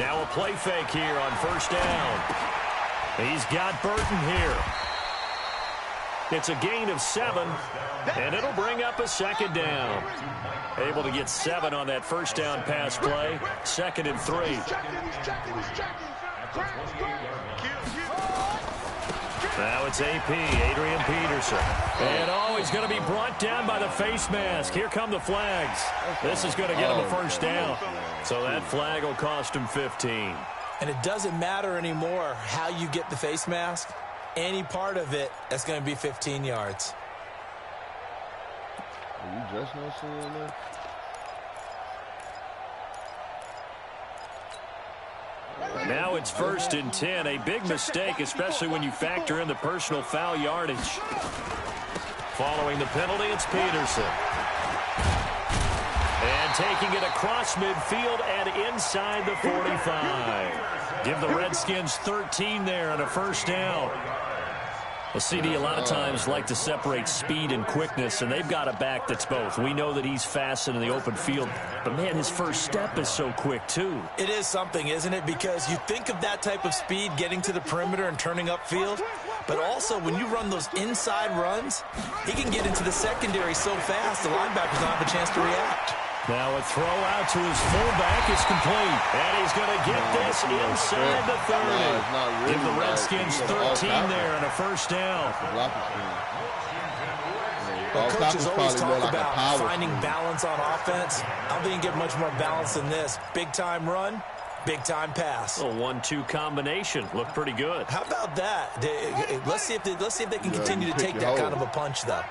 Now a play fake here on first down. He's got Burton here. It's a gain of 7, and it'll bring up a second down. Able to get 7 on that first down pass play. 2nd and 3. Now it's AP, Adrian Peterson. And he's going to be brought down by the face mask. Here come the flags. This is going to get him a first down. So that flag will cost him 15. And it doesn't matter anymore how you get the face mask. Any part of it, that's going to be 15 yards. Are you just not seeing that? Now it's 1st and 10. A big mistake, especially when you factor in the personal foul yardage. Following the penalty, it's Peterson. And taking it across midfield and inside the 45. Give the Redskins 13 there on a first down. Well, CD, a lot of times like to separate speed and quickness, and they've got a back that's both. We know that he's fast in the open field, but, man, his first step is so quick, too. It is something, isn't it? Because you think of that type of speed getting to the perimeter and turning upfield, but also when you run those inside runs, he can get into the secondary so fast the linebackers don't have a chance to react. Now a throw out to his fullback is complete. And he's going to get this inside the 30. Give the Redskins 13 there and a first down. Well, coaches always talk about finding balance on offense. I don't think you get much more balance than this. Big-time run, big-time pass. A 1-2 combination. Looked pretty good. How about that? Let's see if they can continue to take that kind of a punch, though.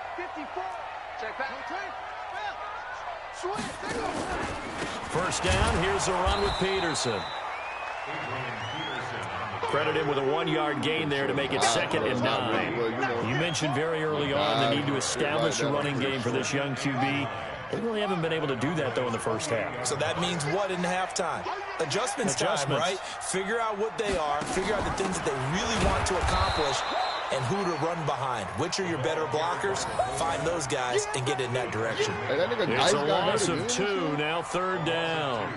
First down, here's a run with Peterson. Credit him with a 1-yard gain there to make it 2nd and 9. You mentioned very early on the need to establish a running game for this young QB. They really haven't been able to do that, though, in the first half. So that means what in halftime? Adjustments time, right? Figure out what they are, figure out the things that they really want to accomplish, and who to run behind. Which are your better blockers? Find those guys and get in that direction. It's a loss of 2, now 3rd down.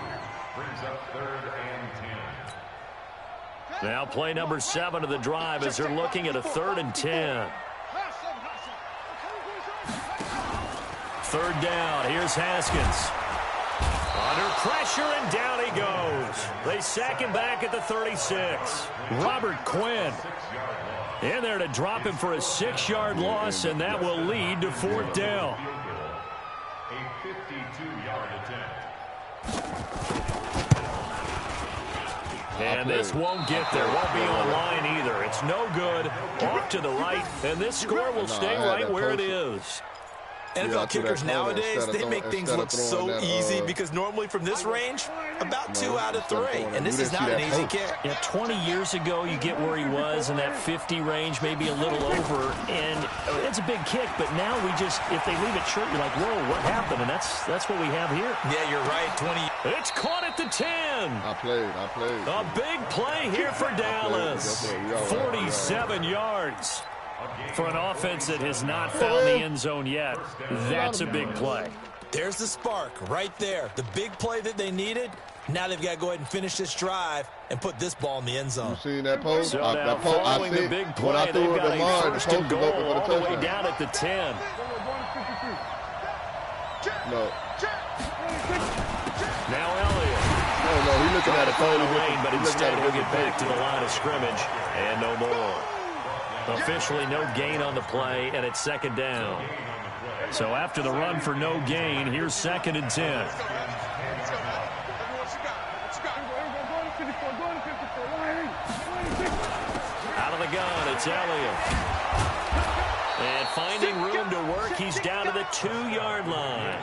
Now play number 7 of the drive as they're looking at a 3rd and 10. 3rd down, here's Haskins. Under pressure, and down he goes. They sack him back at the 36. Robert Quinn in there to drop him for a 6-yard loss, and that will lead to 4th down. A 52-yard attempt. And this won't get there. Won't be on line either. It's no good. Off to the right, and this score will stay right where it is. NFL kickers nowadays, they make things look so easy because normally from this range, about 2 out of 3. And this is not an easy kick. Yeah, 20 years ago, you get where he was in that 50 range, maybe a little over. And it's a big kick, but now we just, if they leave it short, you're like, whoa, what happened? And that's what we have here. Yeah, you're right, 20. It's caught at the 10. I played. A big play here for Dallas. 47 yards. For an offense that has not found the end zone yet, that's a big play. There's the spark right there. The big play that they needed. Now they've got to go ahead and finish this drive and put this ball in the end zone. You seen that post? So now following the big play, they've got a 1st and goal all the way down at the 10. No. Now Elliott. No, he's looking at a totally lane, but instead he'll get back to the line of scrimmage and no more. Officially no gain on the play, and it's 2nd down. So after the run for no gain, here's 2nd and 10. Out of the gun, it's Elliott. And finding room to work, he's down to the 2-yard line.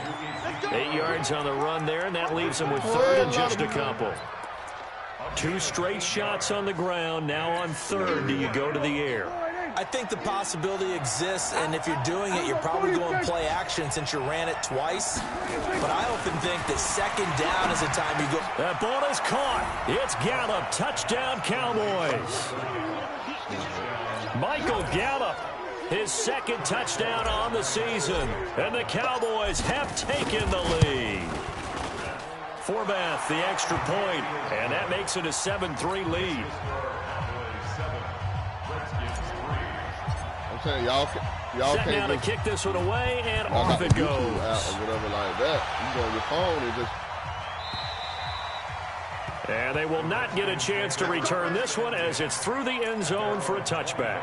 8 yards on the run there, and that leaves him with 3rd and just a couple. 2 straight shots on the ground. Now on 3rd, do you go to the air? I think the possibility exists, and if you're doing it, you're probably going to play action since you ran it twice. But I often think that 2nd down is the time you go. That ball is caught. It's Gallup. Touchdown, Cowboys. Michael Gallup, his 2nd touchdown on the season. And the Cowboys have taken the lead. Forbath, the extra point, and that makes it a 7-3 lead. I'm saying y'all Set now to kick this one away, and off it goes. Or whatever like that. You go on your phone and just... And they will not get a chance to return this one as it's through the end zone for a touchback.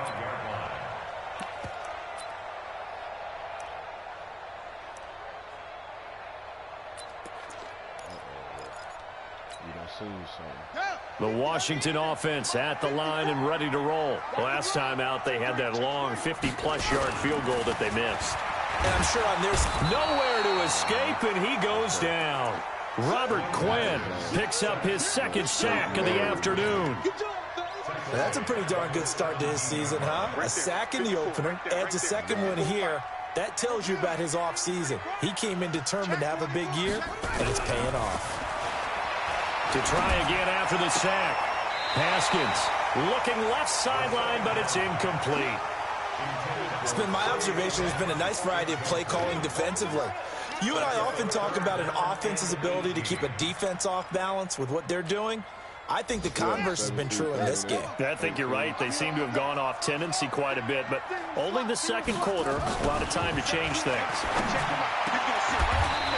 The Washington offense at the line and ready to roll. Last time out, they had that long 50-plus yard field goal that they missed. And I'm sure on there's nowhere to escape, and he goes down. Robert Quinn picks up his second sack of the afternoon. That's a pretty darn good start to his season, huh? A sack in the opener, adds a second one here. That tells you about his offseason. He came in determined to have a big year, and it's paying off. To try again after the sack. Haskins looking left sideline, but it's incomplete. It's been my observation there's been a nice variety of play calling defensively. You and I often talk about an offense's ability to keep a defense off balance with what they're doing. I think the converse has been true in this game. I think you're right. They seem to have gone off tendency quite a bit, but only the second quarter, a lot of time to change things.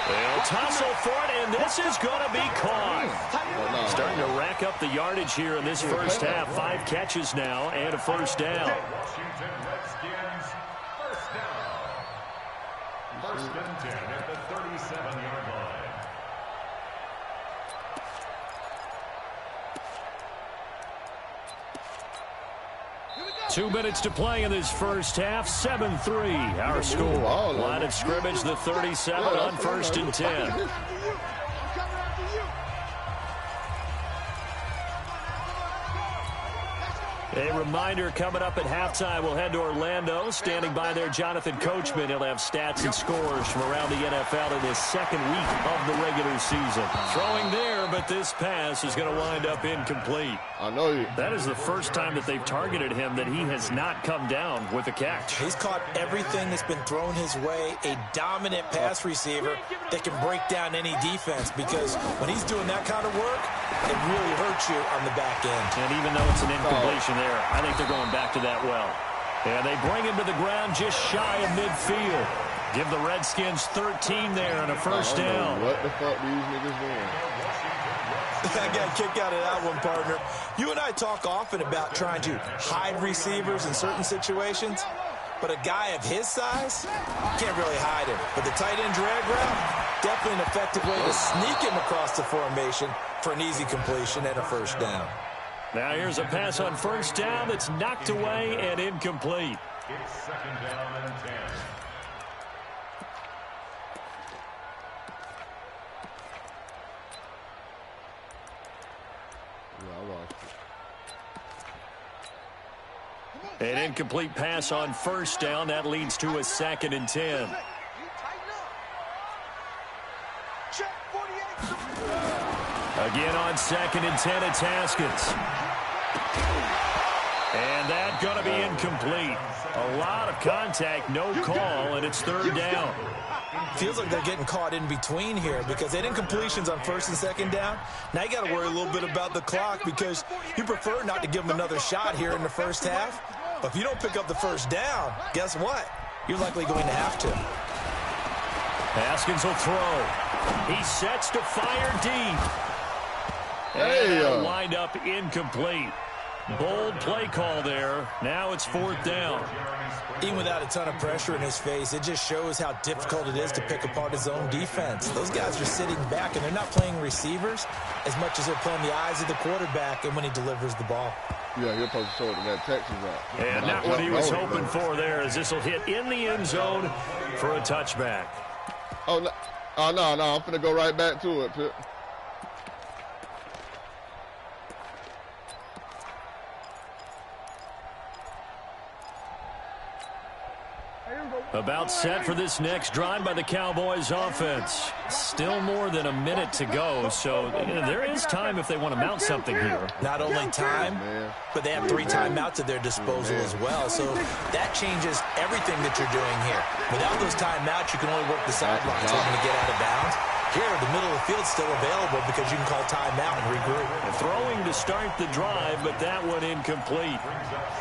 They'll tussle for it, and this is going to be caught. Starting to rack up the yardage here in this first half. 5 catches now and a first down. First and 10 at the 37-yard line. 2 minutes to play in this first half. 7-3, our score. Line of scrimmage, the 37 on first and 10. A reminder, coming up at halftime, we'll head to Orlando. Standing by there, Jonathan Coachman. He'll have stats and scores from around the NFL in his second week of the regular season. Throwing there, but this pass is going to wind up incomplete. I know you. That is the first time that they've targeted him that he has not come down with a catch. He's caught everything that's been thrown his way. A dominant pass receiver that can break down any defense, because when he's doing that kind of work, it really hurts you on the back end. And even though it's an incompletion there, I think they're going back to that well. And they bring him to the ground just shy of midfield. Give the Redskins 13 there and a first down. What the fuck these niggas doing? I got a kick out of that one, partner. You and I talk often about trying to hide receivers in certain situations, but a guy of his size can't really hide him. But the tight end drag route, definitely an effective way to sneak him across the formation for an easy completion and a first down. Now here's a pass on first down that's knocked away and incomplete. It's second down and 10. An incomplete pass on first down. That leads to a second and 10. Again on second and 10, it's Haskins. And that's going to be incomplete. A lot of contact, no call, and it's third down. Feels like they're getting caught in between here because they did incompletions on first and second down. Now you got to worry a little bit about the clock because you prefer not to give them another shot here in the first half. But if you don't pick up the first down, guess what? You're likely going to have to. Haskins will throw. He sets to fire deep. Hey, and that'll wind up incomplete. Bold play call there. Now it's fourth down. Even without a ton of pressure in his face, it just shows how difficult it is to pick apart his own defense. Those guys are sitting back, and they're not playing receivers as much as they're playing the eyes of the quarterback and when he delivers the ball. Yeah, you're supposed to throw it to that Texas route. And not what he was hoping for there, as this will hit in the end zone for a touchback. Oh, no, I'm going to go right back to it, Pip. About set for this next drive by the Cowboys offense. Still more than a minute to go, so there is time if they want to mount something here. Not only time, but they have 3 timeouts at their disposal as well, so that changes everything that you're doing here. Without those timeouts, you can only work the sidelines hoping to get out of bounds. Here, the middle of the field's still available because you can call timeout and regroup. And throwing to start the drive, but that one incomplete.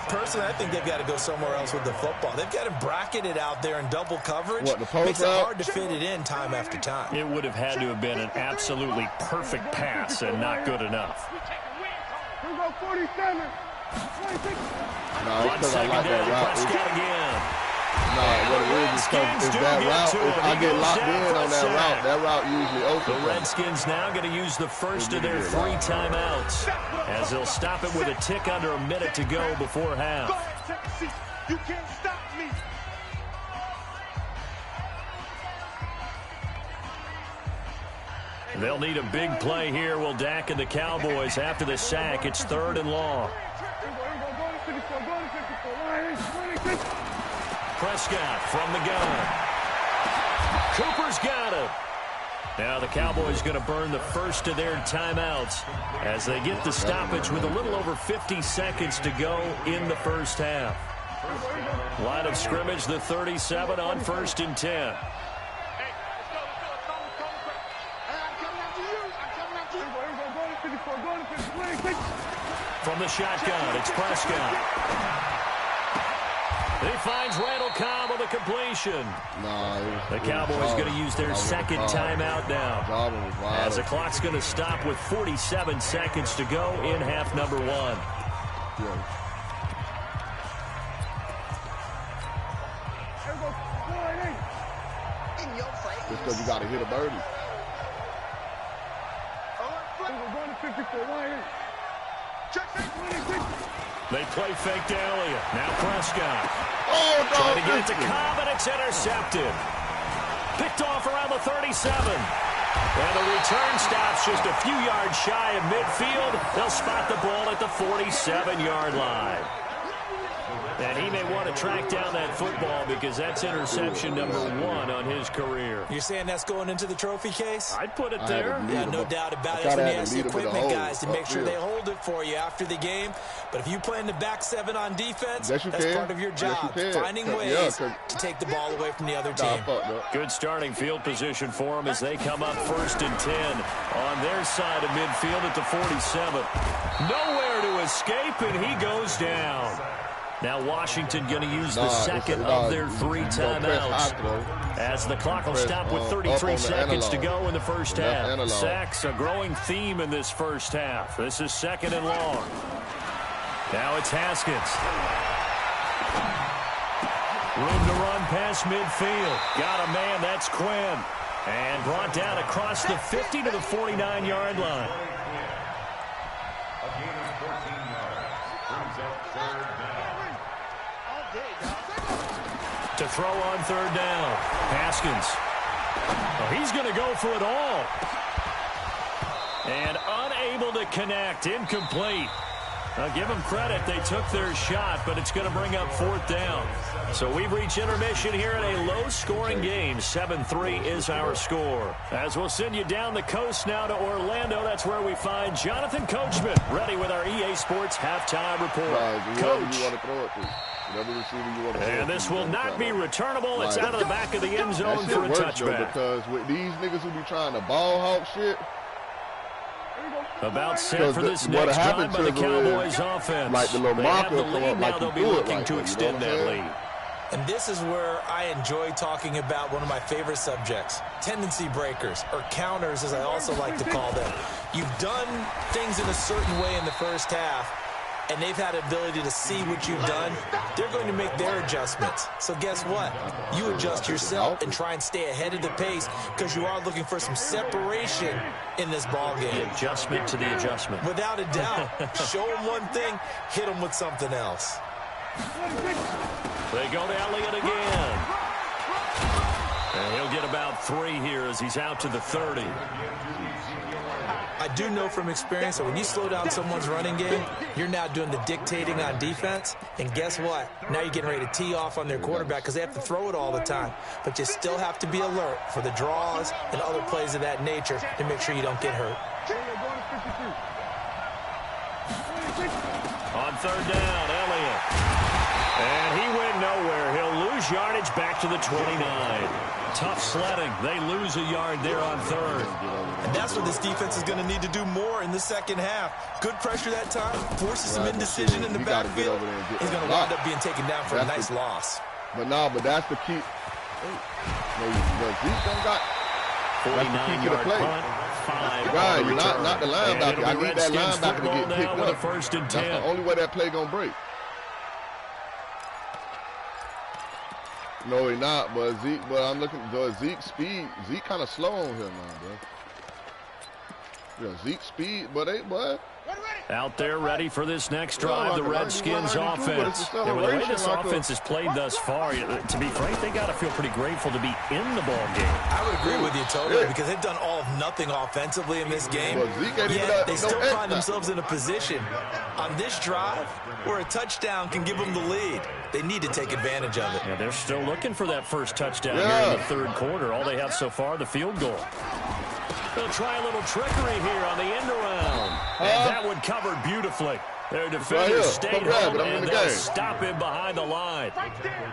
Personally, I think they've got to go somewhere else with the football. They've got him bracketed out there in double coverage. What, the post Makes it route? hard to fit it in time after time. It would have had to have been an absolutely perfect pass and not good enough. No, it's 1 because I second like that down, route. Prescott again. No, what it is because if that route, if I get locked in on that route usually open. The Redskins now going to use the first of their 3 timeouts as they'll stop it with a tick under a minute to go before half. You can't stop me. They'll need a big play here. Will Dak and the Cowboys after the sack. It's 3rd and long. Prescott from the gun. Cooper's got it. Now the Cowboys going to burn the first of their timeouts as they get the stoppage with a little over 50 seconds to go in the first half. Line of scrimmage, the 37 on 1st and 10. From the shotgun, it's Prescott. He finds Randall Cobb on the completion. The Cowboys going to use their second timeout now, as the clock's going to stop with 47 seconds to go in half number 1. Just because you got to hit a birdie. They play fake to Elliott. Now Prescott. Oh, no. Trying to get it to Cobb, and it's intercepted. Picked off around the 37. And the return stops just a few yards shy of midfield. They'll spot the ball at the 47-yard line. And he may want to track down that football because that's interception number 1 on his career. You're saying that's going into the trophy case? I'd put it there. Yeah, no doubt about it. That's when you ask the equipment guys to make sure they hold it for you after the game. But if you play in the back 7 on defense, that's part of your job. Finding ways to take the ball away from the other team. Good starting field position for them as they come up 1st and 10 on their side of midfield at the 47. Nowhere to escape, and he goes down. Now Washington going to use the second of their 3 timeouts as the clock will stop with 33 seconds to go in the first half. Sacks, a growing theme in this first half. This is 2nd and long. Now it's Haskins. Room to run past midfield. Got a man, that's Quinn. And brought down across the 50 to the 49-yard line. A gain of 14 yards. Brings up 3rd down. To throw on 3rd down. Haskins. Oh, he's going to go for it all. And unable to connect. Incomplete. I'll give them credit. They took their shot, but it's going to bring up 4th down. So we've reached intermission here in a low-scoring game. 7-3 is our score. As we'll send you down the coast now to Orlando, that's where we find Jonathan Coachman, ready with our EA Sports halftime report. Coach. And this will not be returnable. It's out of the back of the end zone for a touchback. Because with these niggas who be trying to ball hawk shit. About set for this next drive by the Cowboys offense. Like the little they have the marker lead now. They'll be looking to extend that lead. And this is where I enjoy talking about one of my favorite subjects, tendency breakers, or counters as I also like to call them. You've done things in a certain way in the first half, and they've had the ability to see what you've done. They're going to make their adjustments. So guess what? You adjust yourself and try and stay ahead of the pace because you are looking for some separation in this ball game. The adjustment to the adjustment. Without a doubt. Show them one thing, hit them with something else. They go to Elliott again. And he'll get about 3 here as he's out to the 30. I do know from experience that when you slow down someone's running game, you're now doing the dictating on defense. And guess what? Now you're getting ready to tee off on their quarterback because they have to throw it all the time. But you still have to be alert for the draws and other plays of that nature to make sure you don't get hurt. On 3rd down, Elliott. And he went nowhere. He'll lose lose yardage back to the 29. Tough sledding. They lose a yard there on third. And that's what this defense is going to need to do more in the second half. Good pressure that time, forces some indecision in the backfield. He's going to wind up being taken down for a nice loss. But that's the key. Zeke done got 49-yard punt, 5 right, return. not the linebacker. I need that linebacker to get picked up. First and 10. That's the only way that play gonna break. No, he not. But Zeke. But I'm looking. Zeke's speed. Zeke kind of slow on him now, bro. Yeah, Zeke's speed. But out there ready for this next drive, the Redskins offense. And with the way this offense has played thus far, to be frank, they got to feel pretty grateful to be in the ball game. I would agree with you totally because they've done all of nothing offensively in this game. Yet they still find themselves in a position on this drive where a touchdown can give them the lead. They need to take advantage of it. Yeah, they're still looking for that first touchdown here in the third quarter. All they have so far, the field goal. They'll try a little trickery here on the end around. And that one covered beautifully. Their defenders stayed home, and they'll stop him behind the line.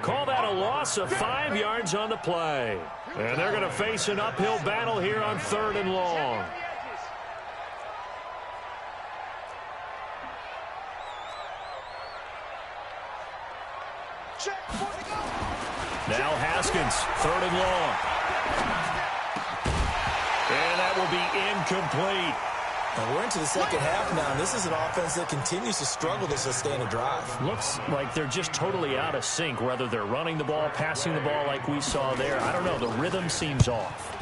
Call that a loss of 5 yards on the play. And they're going to face an uphill battle here on 3rd and long. Now Haskins, 3rd and long. And that will be incomplete. And we're into the second half now, and this is an offense that continues to struggle to sustain a drive. Looks like they're just totally out of sync, whether they're running the ball, passing the ball like we saw there. I don't know. The rhythm seems off.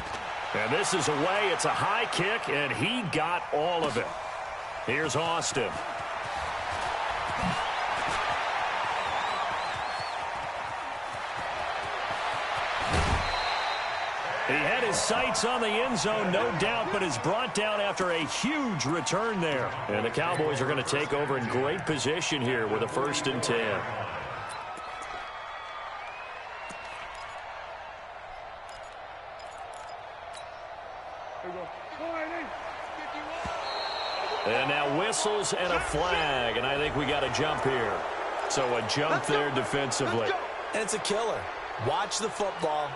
And this is away. It's a high kick, and he got all of it. Here's Austin. He had his sights on the end zone, no doubt, but is brought down after a huge return there. And the Cowboys are going to take over in great position here with a 1st and 10. And now whistles and a flag, and I think we got a jump here. So a jump there defensively. And it's a killer. Watch the football.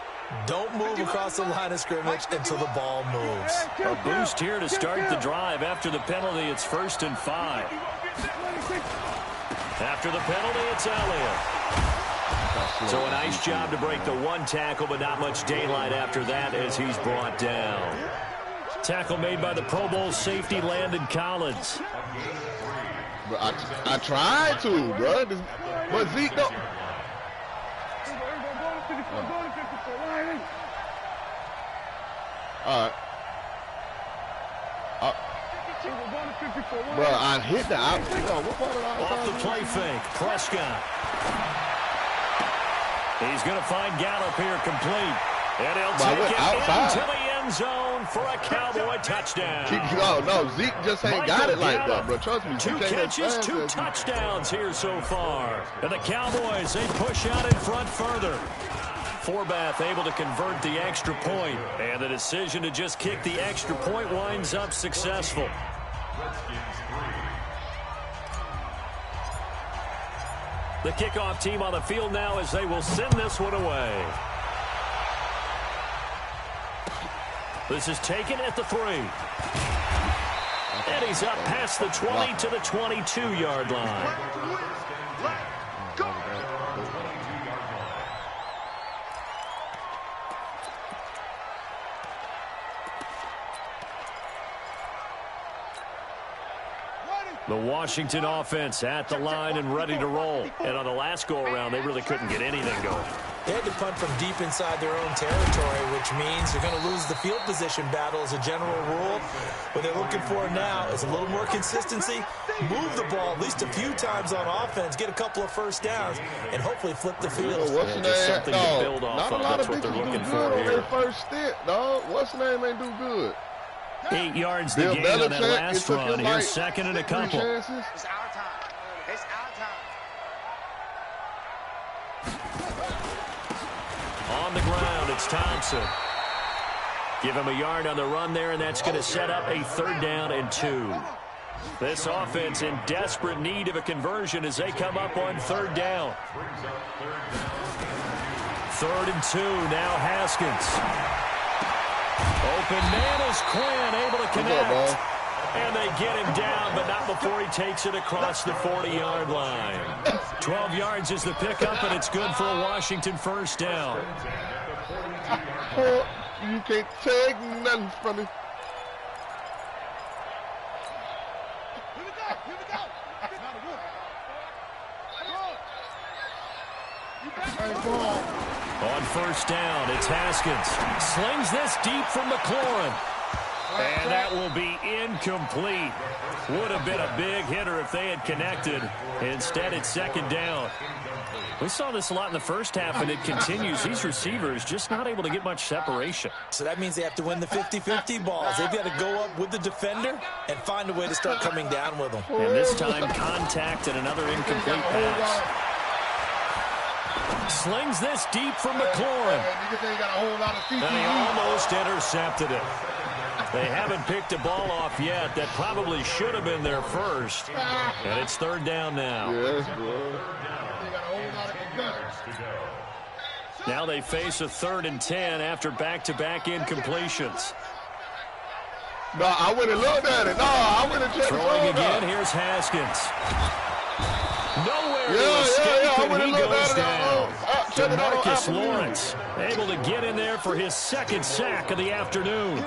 Don't move across the line of scrimmage until the ball moves. A boost here to start the drive. After the penalty, it's 1st and 5. After the penalty, it's Elliott. So a nice job to break the one tackle, but not much daylight after that as he's brought down. Tackle made by the Pro Bowl safety, Landon Collins. But I tried to, bro. But Zeke don't. All right. Bro, I hit the outside. Off the play fake, Prescott. He's going to find Gallup here complete. And he'll take it into the end zone for a Cowboy touchdown. No, Zeke just ain't got it like that, bro. Trust me. 2 catches, 2 touchdowns here so far. And the Cowboys, they push out in front further. Forbath able to convert the extra point, and the decision to just kick the extra point winds up successful. The kickoff team on the field now as they will send this one away. This is taken at the 3. And he's up past the 20 to the 22-yard line. The Washington offense at the line and ready to roll. And on the last go-around, they really couldn't get anything going. They had to punt from deep inside their own territory, which means they're going to lose the field position battle as a general rule. What they're looking for now is a little more consistency, move the ball at least a few times on offense, get a couple of first downs, and hopefully flip the field. Just something to build off of. That's what they're looking for here. First stint, dog. What's the name ain't do good? 8 yards the gain on that last run. Here's 2nd and a couple. It's our time. It's our time. On the ground, it's Thompson. Give him a yard on the run there, and that's going to set up a 3rd down and 2. This offense in desperate need of a conversion as they come up on 3rd down. 3rd and 2. Now Haskins. Open man is Quinn, able to connect. And they get him down, but not before he takes it across the 40-yard line. 12 yards is the pickup, and it's good for a Washington first down. You can't take nothing from me. On first down, it's Haskins. Slings this deep from McLaurin. And that will be incomplete. Would have been a big hitter if they had connected. Instead, it's 2nd down. We saw this a lot in the first half, and it continues. These receivers just not able to get much separation. So that means they have to win the 50-50 balls. They've got to go up with the defender and find a way to start coming down with them. And this time, contact and another incomplete pass. Slings this deep from McLaurin. And he almost intercepted it. They haven't picked a ball off yet. That probably should have been their first. And it's 3rd down now. Yes, bro. Now they face a 3rd and 10 after back-to-back incompletions. No, I went and looked at it. No, I went and checked it out. Throwing again, here's Haskins. Nowhere to escape, and he goes down. DeMarcus Lawrence able to get in there for his 2nd sack of the afternoon.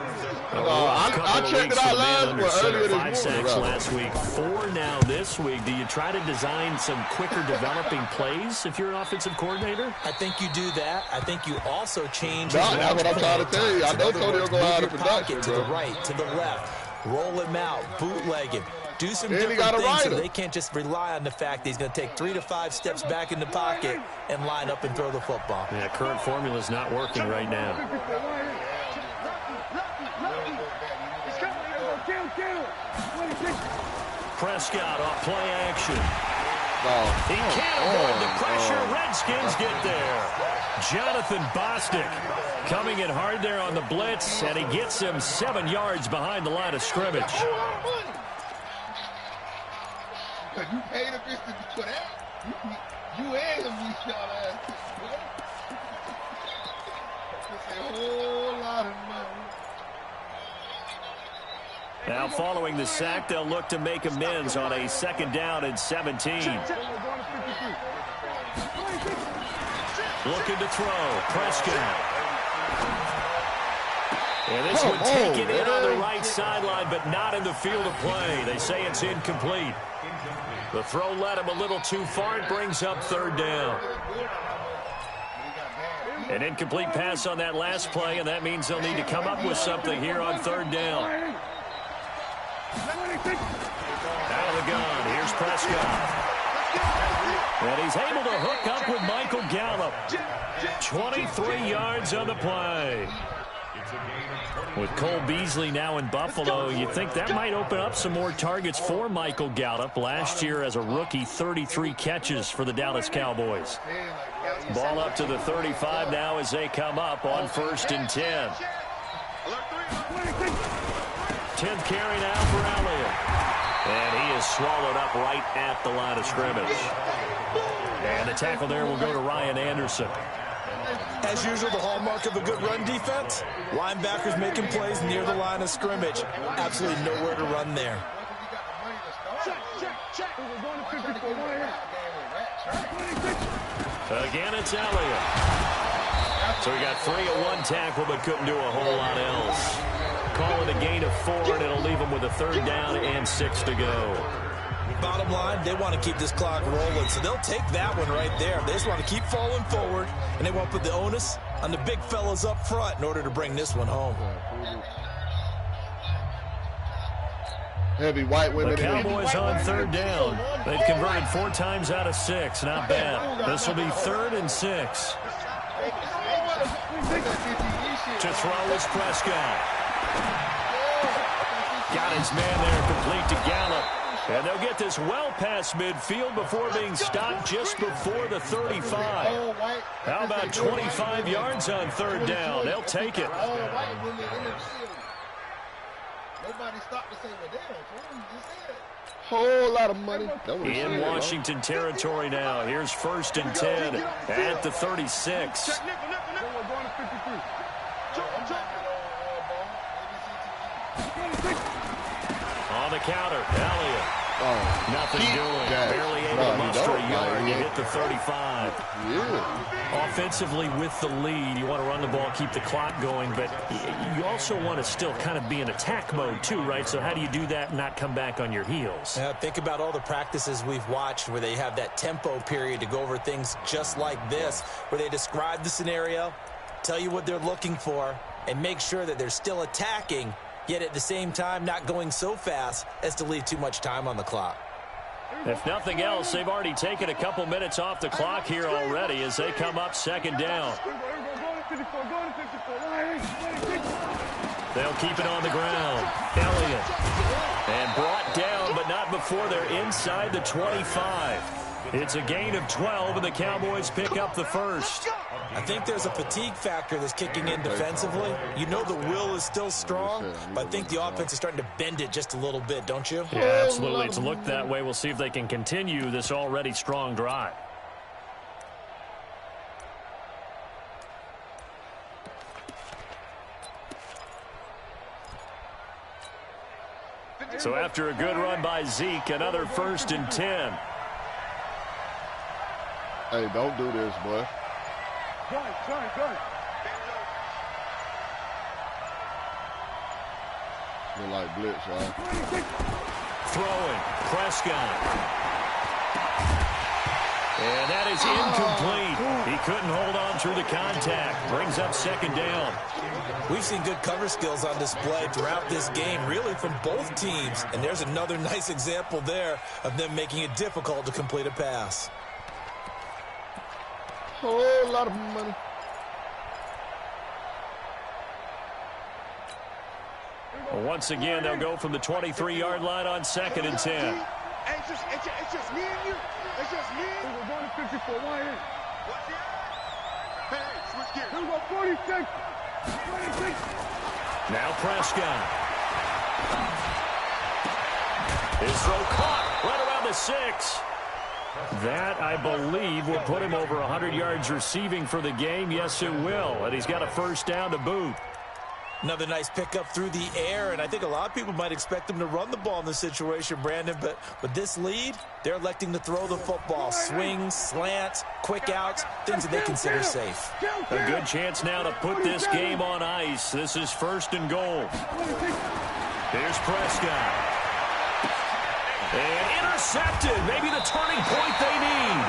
I checked it out earlier 5 this morning. sacks last week, 4 now this week. Do you try to design some quicker developing plays if you're an offensive coordinator? I think you do that. I think you also change. No, that's what I'm trying to tell you. I know Tony will go out of production, to the right, to the left, roll him out, bootleg him. Do some And different things so they can't just rely on the fact that he's going to take 3 to 5 steps back in the pocket and line up and throw the football. Yeah, current formula is not working right now. Prescott off play action. He can't avoid the pressure. Redskins get there. Jonathan Bostic coming in hard there on the blitz, and he gets him 7 yards behind the line of scrimmage. You paid a visit for that. You and him, we shot ass. It's a whole lot of money. Now following the sack, they'll look to make amends on a 2nd down and 17. Looking to throw. Prescott. And this would take it in on the right sideline, but not in the field of play. They say it's incomplete. The throw led him a little too far. It brings up 3rd down. An incomplete pass on that last play, and that means they'll need to come up with something here on 3rd down. Out of the gun, here's Prescott. And he's able to hook up with Michael Gallup. 23 yards on the play. With Cole Beasley now in Buffalo, you think that might open up some more targets for Michael Gallup. Last year as a rookie, 33 catches for the Dallas Cowboys. Ball up to the 35 now as they come up on 1st and 10. 10th carry now for Elliott. And he is swallowed up right at the line of scrimmage. And the tackle there will go to Ryan Anderson. As usual, the hallmark of a good run defense, linebackers making plays near the line of scrimmage. Absolutely nowhere to run there. Again, it's Elliott. So he got 3 at 1 tackle, but couldn't do a whole lot else. Call it a gain of 4, and it'll leave him with a 3rd down and 6 to go. Bottom line, they want to keep this clock rolling, so they'll take that one right there. They just want to keep falling forward, and they want to put the onus on the big fellas up front in order to bring this one home. Heavy white women. The Cowboys on 3rd down. They've converted 4 times out of 6. Not bad. This will be 3rd and 6. To throw is Prescott. Got his man there, complete to Gallup. And they'll get this well past midfield before being stopped just before the 35. How about 25 yards on 3rd down? They'll take it. Nobody stopped to say, well, damn, so you just said. Whole lot of money. In Washington territory now. Here's 1st and 10 at the 36. On the counter, Elliott. Oh, nothing doing. Barely able to muster a yard. You hit the 35. Yeah. Offensively with the lead, you want to run the ball, keep the clock going, but you also want to still kind of be in attack mode too, right? So how do you do that and not come back on your heels? Think about all the practices we've watched where they have that tempo period to go over things just like this, where they describe the scenario, tell you what they're looking for, and make sure that they're still attacking, yet at the same time not going so fast as to leave too much time on the clock. If nothing else, they've already taken a couple minutes off the clock here already as they come up 2nd down. They'll keep it on the ground. Elliott. And brought down, but not before they're inside the 25. It's a gain of 12, and the Cowboys pick up the first. I think there's a fatigue factor that's kicking in defensively. You know the will is still strong, but I think the offense is starting to bend it just a little bit, don't you? Yeah, absolutely. It's looked that way. We'll see if they can continue this already strong drive. So after a good run by Zeke, another 1st and 10. Hey, don't do this, boy. Look like blitz, y'all. Throwing. Prescott. And that is incomplete. He couldn't hold on through the contact. Brings up 2nd down. We've seen good cover skills on display throughout this game, really from both teams. And there's another nice example there of them making it difficult to complete a pass. Whole lot of money. Once again, they'll go from the 23-yard line on 2nd and 10. Hey, it's just me and you. It's just me. We're going to 54. Why in? What's it? Hey, switch gears. Here we go, 46. 26. Now Prescott. His throw caught right around the 6. That, I believe, will put him over 100 yards receiving for the game. Yes, it will. And he's got a 1st down to boot. Another nice pickup through the air, and I think a lot of people might expect them to run the ball in this situation, Brandon, but with this lead, they're electing to throw the football. Swings, slants, quick outs, things that they consider safe. A good chance now to put this game on ice. This is 1st and goal. Here's Prescott. And intercepted. Maybe the turning point they need.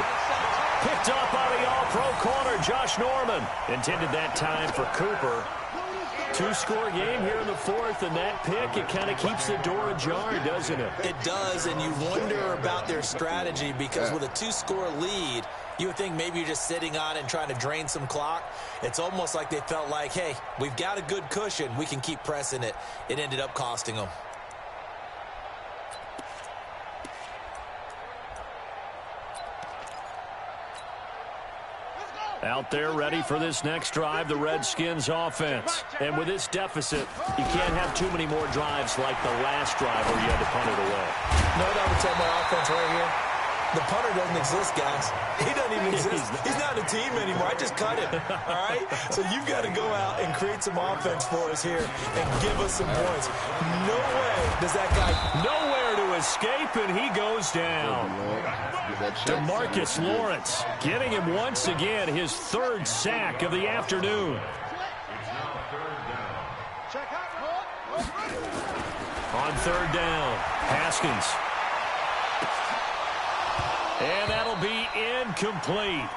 Picked up by the all-pro corner, Josh Norman. Intended that time for Cooper. 2-score game here in the 4th, and that pick, it kind of keeps the door ajar, doesn't it? It does, and you wonder about their strategy because with a 2-score lead, you would think maybe you're just sitting on it and trying to drain some clock. It's almost like they felt like, hey, we've got a good cushion. We can keep pressing it. It ended up costing them. Out there ready for this next drive, the Redskins offense. And with this deficit, you can't have too many more drives like the last drive where you had to punt it away. No doubt to tell my offense right here. The punter doesn't exist, guys. He doesn't even exist. He's not a team anymore. I just cut him, all right? So you've got to go out and create some offense for us here and give us some points. No way does that guy nowhere to escape, and he goes down. DeMarcus Lawrence getting him once again his 3rd sack of the afternoon. On 3rd down, Haskins. And that'll be incomplete.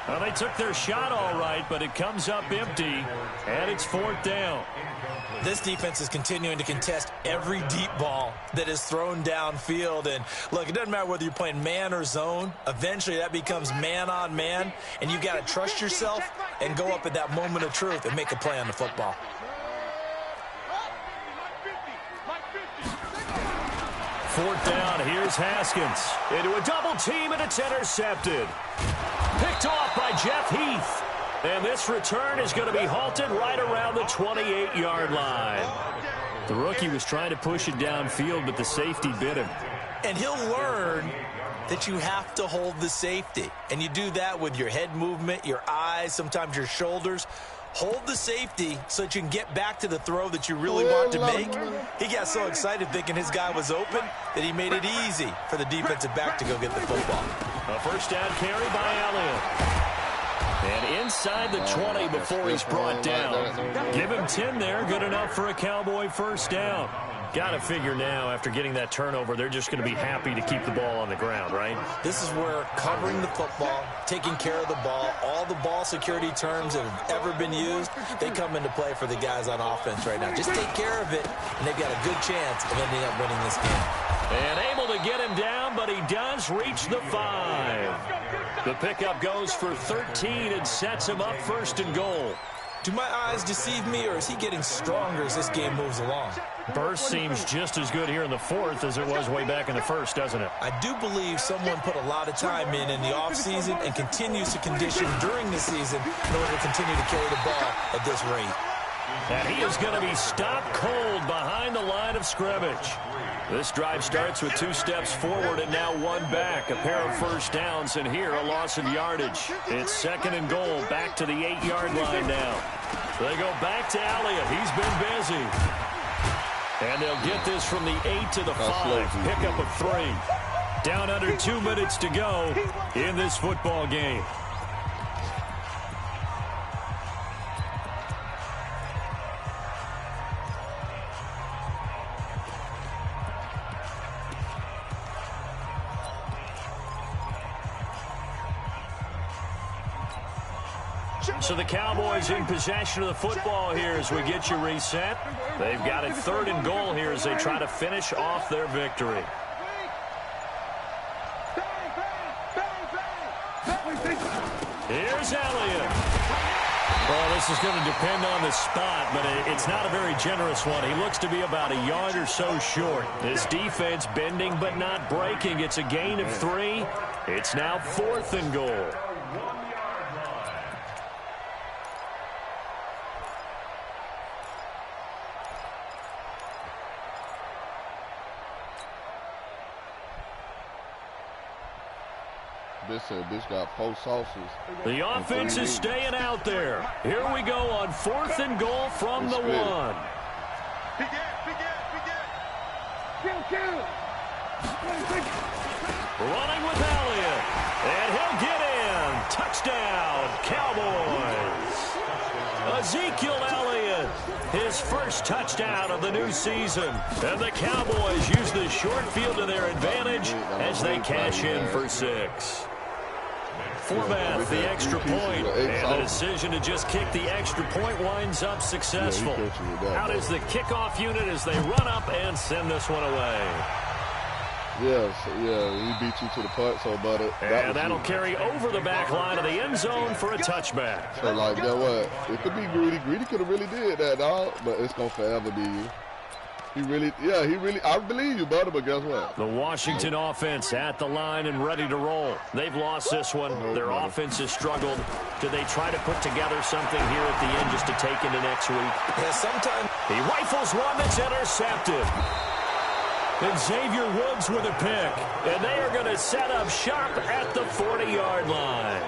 Well, they took their shot all right, but it comes up empty, and it's 4th down. This defense is continuing to contest every deep ball that is thrown downfield. And, look, it doesn't matter whether you're playing man or zone. Eventually, that becomes man-on-man, and you've got to trust yourself and go up at that moment of truth and make a play on the football. 4th down, here's Haskins. Into a double team, and it's intercepted. Picked off by Jeff Heath. And this return is going to be halted right around the 28-yard line. The rookie was trying to push it downfield, but the safety bit him. And he'll learn that you have to hold the safety. And you do that with your head movement, your eyes, sometimes your shoulders. Hold the safety so that you can get back to the throw that you really want to make. He got so excited thinking his guy was open that he made it easy for the defensive back to go get the football. A first down carry by Elliott. And inside the 20 before he's brought down. Give him 10 there. Good enough for a Cowboy first down. Got to figure now, after getting that turnover, they're just going to be happy to keep the ball on the ground, right? This is where covering the football, taking care of the ball, all the ball security terms that have ever been used, they come into play for the guys on offense right now. Just take care of it, and they've got a good chance of ending up winning this game. And able to get him down, but he does reach the 5. The pickup goes for 13 and sets him up first and goal. Do my eyes deceive me, or is he getting stronger as this game moves along? Burst seems just as good here in the fourth as it was way back in the first, doesn't it? I do believe someone put a lot of time in the offseason and continues to condition during the season in order to continue to carry the ball at this rate. And he is going to be stopped cold behind the line of scrimmage. This drive starts with 2 steps forward and now 1 back. A pair of first downs, and here a loss of yardage. It's second and goal, back to the 8-yard line now. They go back to Elliott. He's been busy. And they'll get this from the 8 to the 5. Pickup of 3. Down under 2 minutes to go in this football game. So the Cowboys in possession of the football here as we get you reset. They've got it third and goal here as they try to finish off their victory. Here's Elliott. Well, this is going to depend on the spot, but it's not a very generous one. He looks to be about a yard or so short. This defense bending but not breaking. It's a gain of 3. It's now 4th and goal. This got 4 sauces. The offense is staying out there. Here we go on 4th and goal from the 1. Running with Elliott. And he'll get in. Touchdown, Cowboys. Ezekiel Elliott, his first touchdown of the new season. And the Cowboys use the short field to their advantage as they cash in for 6. Formath, the extra point, and the decision to just kick the extra point winds up successful. Out is the kickoff unit as they run up and send this one away. Yeah, he beat you to the punt, so about it. And that'll carry over the back line of the end zone for a touchback. So, like, you know what? It could be Greedy. Greedy could have really did that, dog, but it's going to forever be you. I believe you, buddy, but guess what? The Washington offense at the line and ready to roll. They've lost this one. Their offense has struggled. Do they try to put together something here at the end just to take into next week? Yeah, sometimes. He rifles one that's intercepted. And Xavier Woods with a pick. And they are going to set up shop at the 40-yard line.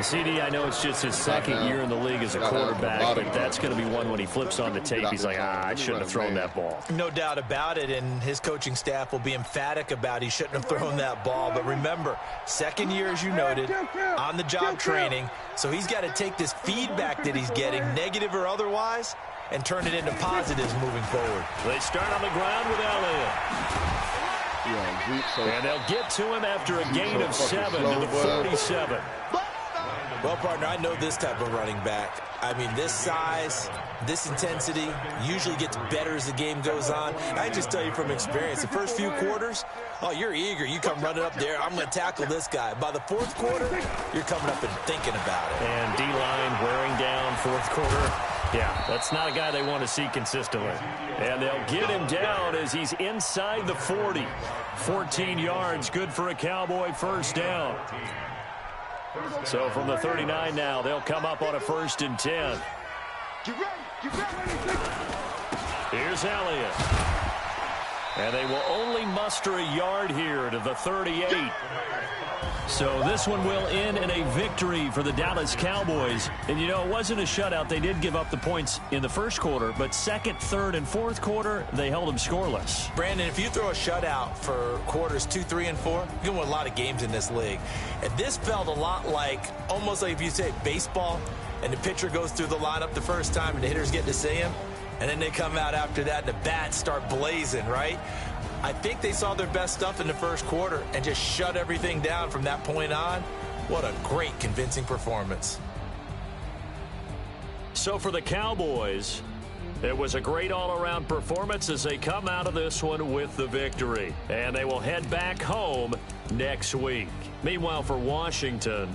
CD, I know it's just his second year in the league as a quarterback, but that's going to be one when he flips on the tape. He's like, I shouldn't have thrown that ball. No doubt about it, and his coaching staff will be emphatic about he shouldn't have thrown that ball. But remember, second year, as you noted, on-the-job training, so he's got to take this feedback that he's getting, negative or otherwise, and turn it into positives moving forward. They start on the ground with Elliott. And they'll get to him after a gain of 7 to the 47. Well, partner, I know this type of running back. I mean, this size, this intensity usually gets better as the game goes on. I just tell you from experience, the first few quarters, oh, you're eager. You come running up there, I'm going to tackle this guy. By the fourth quarter, you're coming up and thinking about it. And D-line wearing down fourth quarter. Yeah, that's not a guy they want to see consistently. And they'll get him down as he's inside the 40. 14 yards, good for a Cowboy first down. So from the 39 now, they'll come up on a 1st and 10. Here's Elliott. And they will only muster a yard here to the 38. So this one will end in a victory for the Dallas Cowboys. And, you know, it wasn't a shutout. They did give up the points in the first quarter, but second, third, and fourth quarter, they held them scoreless. Brandon, if you throw a shutout for quarters 2, 3, and 4, you can win a lot of games in this league. And this felt a lot like, almost like if you say baseball, and the pitcher goes through the lineup the first time, and the hitters get to see him, and then they come out after that, and the bats start blazing, right? I think they saw their best stuff in the first quarter and just shut everything down from that point on. What a great, convincing performance. So for the Cowboys, it was a great all-around performance as they come out of this one with the victory. And they will head back home next week. Meanwhile, for Washington,